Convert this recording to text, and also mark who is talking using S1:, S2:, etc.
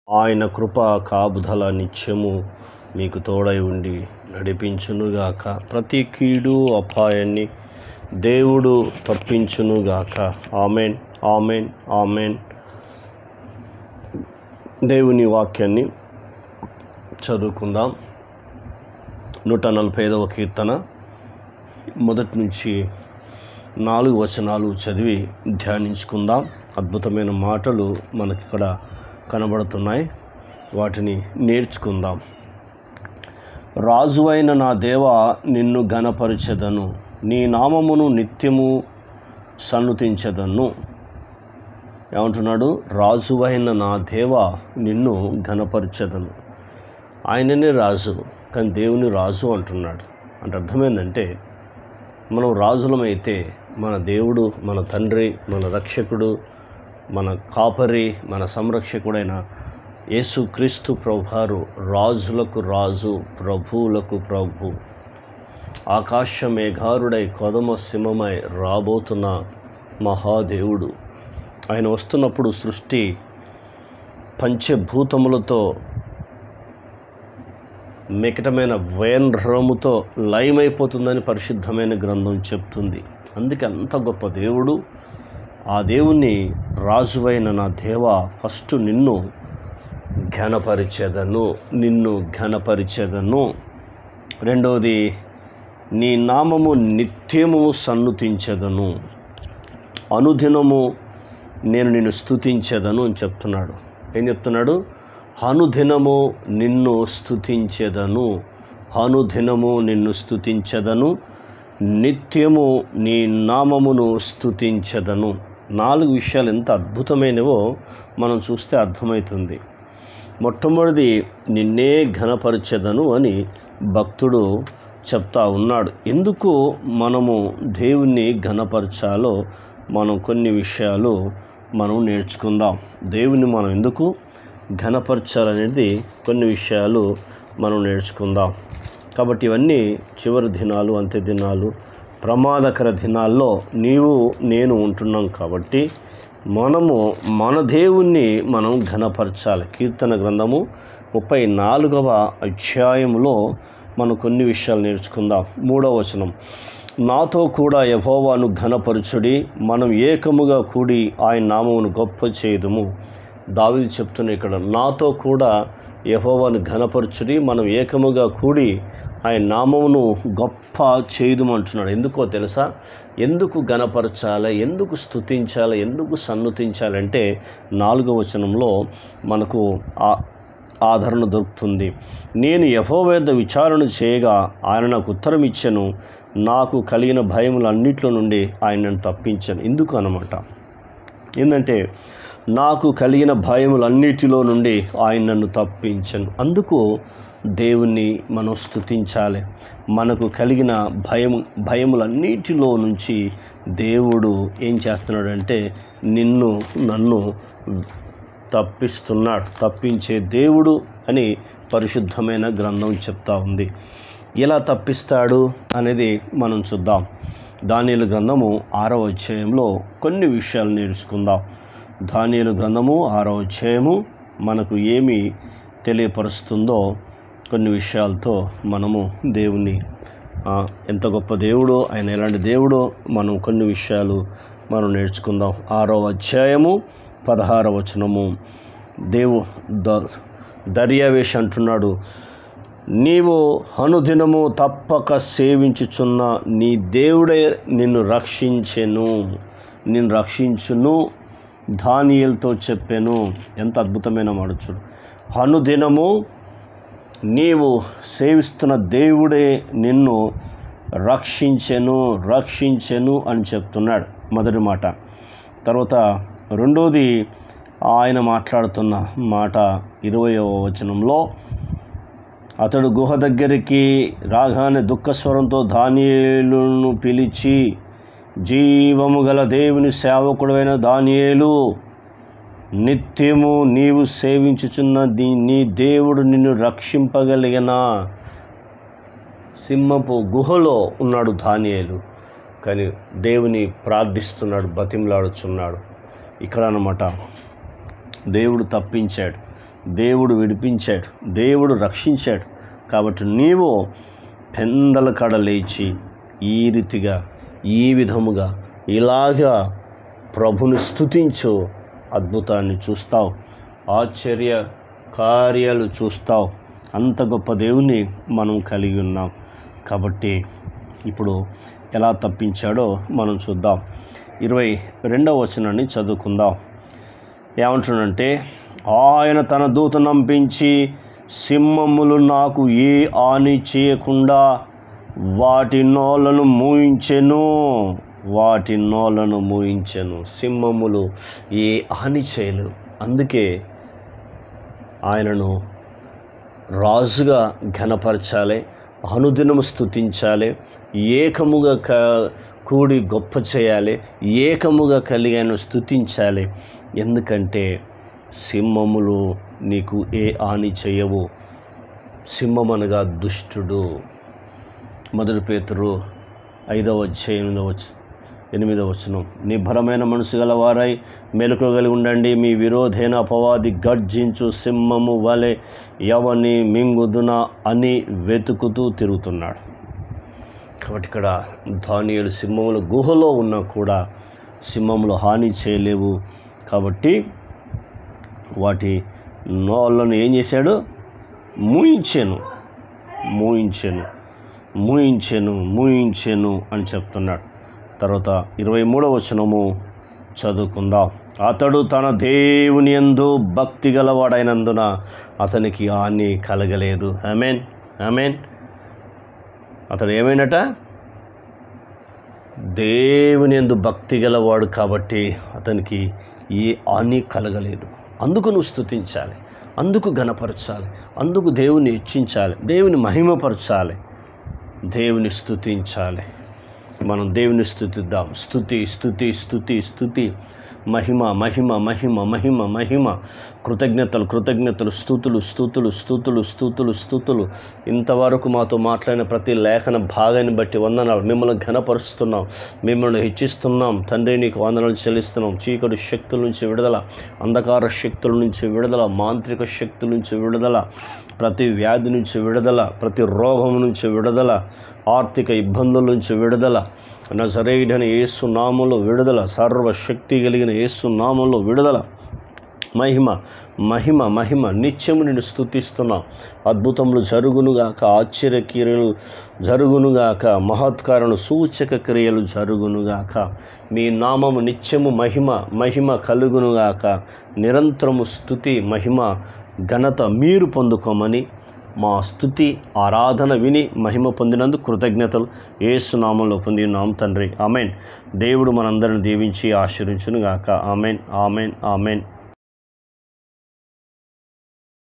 S1: ఆయన కృప కాపుదల నిత్యము మీకు తోడై ఉండి నడిపించునుగాక. ప్రతి కీడు అపాయాన్ని దేవుడు తప్పించునుగాక. Amen, amen, amen. దేవుని వాక్యాన్ని చదువుకుందాం. 145వ కీర్తన మొదటి నుంచి 4 వచనాలు చదివి ధ్యానించుకుందాం. అద్భుతమైన మాటలు మనకిక్కడ కనబడుతున్నాయి, వాటిని నేర్చుకుందాం. రాజువైన నా దేవా, నిన్ను ఘనపరచెదను, నీ నామమును నిత్యము సన్నుతించెదను. ఏమంటున్నాడు? రాజువైన నా దేవా, నిన్ను ఘనపరచెదను. ఆయననే రాజు, కానీ దేవుని రాజు అంటున్నాడు. అంటే అర్థమైందంటే, మనం రాజులమైతే మన దేవుడు, మన తండ్రి, మన రక్షకుడు, మన కాపరి, మన సంరక్షకుడైన యేసుక్రీస్తు ప్రభువారు రాజులకు రాజు, ప్రభువులకు ప్రభు, ఆకాశ మేఘారుడై కొదమ సింహమై రాబోతున్న మహాదేవుడు. ఆయన వస్తున్నప్పుడు సృష్టి పంచభూతములతో మికటమైన వేండ్రముతో లయమైపోతుందని పరిశుద్ధమైన గ్రంథం చెప్తుంది. అందుకే అంత గొప్ప దేవుడు. ఆ దేవుని రాజువైన నా దేవా, ఫస్ట్ నిన్ను ఘనపరిచెదను, నిన్ను ఘనపరిచెదను. రెండవది, నీ నామము నిత్యము సన్నుతించెదను, అనుదినము నేను నిన్ను స్తుతించెదను అని చెప్తున్నాడు. ఏం చెప్తున్నాడు? అనుదినము నిన్ను స్తుతించెదను, అనుదినము నిన్ను స్తుతించెదను, నిత్యము నీ నామమును స్తుతించెదను. 4 విషయాలు ఎంత అద్భుతమైనవో మనం చూస్తే అర్థమవుతుంది. మొట్టమొదటిది, నిన్నే ఘనపరచెదను అని భక్తుడు చెప్తా ఉన్నాడు. ఎందుకు మనము దేవుణ్ణి ఘనపరచాలో మనం కొన్ని విషయాలు మనం నేర్చుకుందాం. దేవుని మనం ఎందుకు ఘనపరచాలనేది కొన్ని విషయాలు మనం నేర్చుకుందాం. కాబట్టి ఇవన్నీ చివరి దినాలు, అంత్య దినాలు, ప్రమాదకర దినాల్లో నీవు నేను ఉంటున్నాం. కాబట్టి మనము మన దేవుణ్ణి మనం ఘనపరచాలి. కీర్తన గ్రంథము 34వ అధ్యాయంలో మనం కొన్ని విషయాలు నేర్చుకుందాం. 3వ వచనం, నాతో కూడా యెహోవాను ఘనపరచుడి, మనం ఏకముగా కూడి ఆయన నామమును గొప్ప చేయుదుము. దావీదు చెప్తున్న ఇక్కడ, నాతో కూడా యెహోవాను ఘనపరచుడి, మనం ఏకముగా కూడి ఆయన నామమును గొప్ప చేయుదుమంటున్నాడు. ఎందుకో తెలుసా? ఎందుకు ఘనపరచాలి, ఎందుకు స్తుతించాలి, ఎందుకు సన్నుతించాలంటే 4వ వచనంలో మనకు ఆదరణ దొరుకుతుంది. నేను యెహోవా యొద్ద విచారణ చేయగా ఆయన నాకు ఉత్తరం ఇచ్చెను, నాకు కలిగిన భయములన్నిట్లో నుండి ఆయన నన్ను తప్పించాను. ఎందుకు అన్నమాట? ఏంటంటే, నాకు కలిగిన భయములన్నిటిలో నుండి ఆయన నన్ను తప్పించను. అందుకు దేవుణ్ణి మనం స్తుతించాలి. మనకు కలిగిన భయములన్నిటిలో నుంచి దేవుడు ఏం చేస్తున్నాడంటే నిన్ను నన్ను తప్పిస్తున్నాడు. తప్పించే దేవుడు అని పరిశుద్ధమైన గ్రంథం చెప్తా ఉంది. ఎలా తప్పిస్తాడు అనేది మనం చూద్దాం. దానియేలు గ్రంథము 6వ అధ్యాయంలో కొన్ని విషయాలు నేర్చుకుందాం. దానియేలు గ్రంథము 6వ అధ్యాయము మనకు ఏమి తెలియపరుస్తుందో కొన్ని విషయాలతో మనము దేవుని ఎంత గొప్ప దేవుడో, ఆయన ఎలాంటి దేవుడో మనం కొన్ని విషయాలు మనం నేర్చుకుందాం. 6వ అధ్యాయము 16వ వచనము, దర్యావేష్ అంటున్నాడు, నీవు అనుదినము తప్పక సేవించుచున్న నీ దేవుడే నిన్ను రక్షించును దానియేలుతో చెప్పాను. ఎంత అద్భుతమైన మాట చూడు. అనుదినము నీవు సేవిస్తున్న దేవుడే నిన్ను రక్షించెను అని చెప్తున్నాడు. మొదటి మాట. తర్వాత రెండోది, ఆయన మాట్లాడుతున్న మాట 20వ వచనంలో, అతడు గుహ దగ్గరికి రాగానే దుఃఖస్వరంతో దానియేలును పిలిచి, జీవము గల దేవుని సేవకుడైన దానియేలు, నిత్యము నీవు సేవించుచున్న నీ దేవుడు నిన్ను రక్షింపగలిగినా. సింహపు గుహలో ఉన్నాడు దానియేలు, కానీ దేవుని ప్రార్థిస్తున్నాడు, బతిమలాడుచున్నాడు. ఇక్కడ అన్నమాట దేవుడు తప్పించాడు. దేవుడు విడిపించాడు, దేవుడు రక్షించాడు. కాబట్టి నీవు పెందల కడ లేచి ఈ రీతిగా, ఈ విధముగా, ఇలాగా ప్రభుని స్తుతించు. అద్భుతాన్ని చూస్తావు, ఆశ్చర్య కార్యాలు చూస్తావు. అంత గొప్ప దేవుని మనం కలిగి ఉన్నాం. కాబట్టి ఇప్పుడు ఎలా తప్పించాడో మనం చూద్దాం. 22వ వచనాన్ని చదువుకుందాం. ఏమంటున్నంటే, ఆయన తన దూతను పంపించి సింహములు నాకు ఏ హాని చేయకుండా వాటి నోళ్లను మూయించెను. సింహములు ఏ హాని చేయలేవు. అందుకే ఆయనను రాజుగా ఘనపరచాలి, అనుదినము స్తుతించాలి, ఏకముగా కూడి గొప్ప చేయాలి, ఏకముగా కలిగి ఆయన స్తుతించాలి. ఎందుకంటే సింహములు నీకు ఏ హాని చేయవు. సింహం అనగా దుష్టుడు. 1 పేతురు 5వ అధ్యాయం 8వ వచనం, నిబ్బరమైన మనసు గలవారై మెలకువగలిగి ఉండండి. మీ విరోధైన అపవాది గర్జించు సింహము వలె ఎవని మింగుదునా అని వెతుకుతూ తిరుగుతున్నాడు. కాబట్టి ఇక్కడ దానియేలు సింహముల గుహలో ఉన్నా కూడా సింహములు హాని చేయలేవు. కాబట్టి వాటి నోళ్ళను ఏం చేశాడు? మూయించెను అని చెప్తున్నాడు. తర్వాత 23వ వచనము చదువుకుందాం. అతడు తన దేవుని యందు భక్తి గలవాడైనందున అతనికి హాని కలగలేదు. ఆమేన్, ఆమేన్. అతడు ఏమైనట? దేవుని యందు భక్తి గలవాడు కాబట్టి అతనికి ఏ హాని కలగలేదు. అందుకు నువ్వు స్తుతించాలి, అందుకు ఘనపరచాలి, అందుకు దేవుని హెచ్చించాలి, దేవుని మహిమపరచాలి, దేవుని స్తుతించాలి. మనం దేవుని స్తుతిద్దాం. స్తుతి స్తుతి స్తుతి స్తుతి, మహిమ మహిమ మహిమ మహిమ మహిమ, కృతజ్ఞతలు కృతజ్ఞతలు, స్తుతులు స్తుతులు స్తుతులు స్తుతులు స్తుతులు. ఇంతవరకు మాతో మాట్లాడిన ప్రతి లేఖన భాగాన్ని బట్టి వందనాలు. మిమ్మల్ని ఘనపరుస్తున్నాం, మిమ్మల్ని హెచ్చిస్తున్నాం తండ్రి. నీకు వందనాలు చెల్లిస్తున్నాం. చీకటి శక్తుల నుంచి విడుదల, అంధకార శక్తుల నుంచి విడుదల, మాంత్రిక శక్తుల నుంచి విడుదల, ప్రతి వ్యాధి నుంచి విడుదల, ప్రతి రోగం నుంచి విడుదల, ఆర్థిక ఇబ్బందుల నుంచి విడుదల, నజరేయుడైన యేసు నామములో విడుదల, సర్వశక్తి కలిగిన యేసు నామములో విడుదల. మహిమ మహిమ మహిమ. నిత్యము నిన్ను స్తుతిస్తున్నాం. అద్భుతములు జరుగునుగాక, ఆశ్చర్యక్రియలు జరుగునుగాక, మహత్కారణ సూచక క్రియలు జరుగునుగాక. మీ నామము నిత్యము మహిమ మహిమ కలుగునుగాక. నిరంతరము స్తుతి మహిమ ఘనత మీరు పొందుకోమని మా స్తుతి ఆరాధన విని మహిమ పొందినందుకు కృతజ్ఞతలు యేసు నామములో పొందినాం తండ్రి. ఆమెన్. దేవుడు మనందరిని దీవించి ఆశీర్వదించునుగాక. Amen, amen, amen.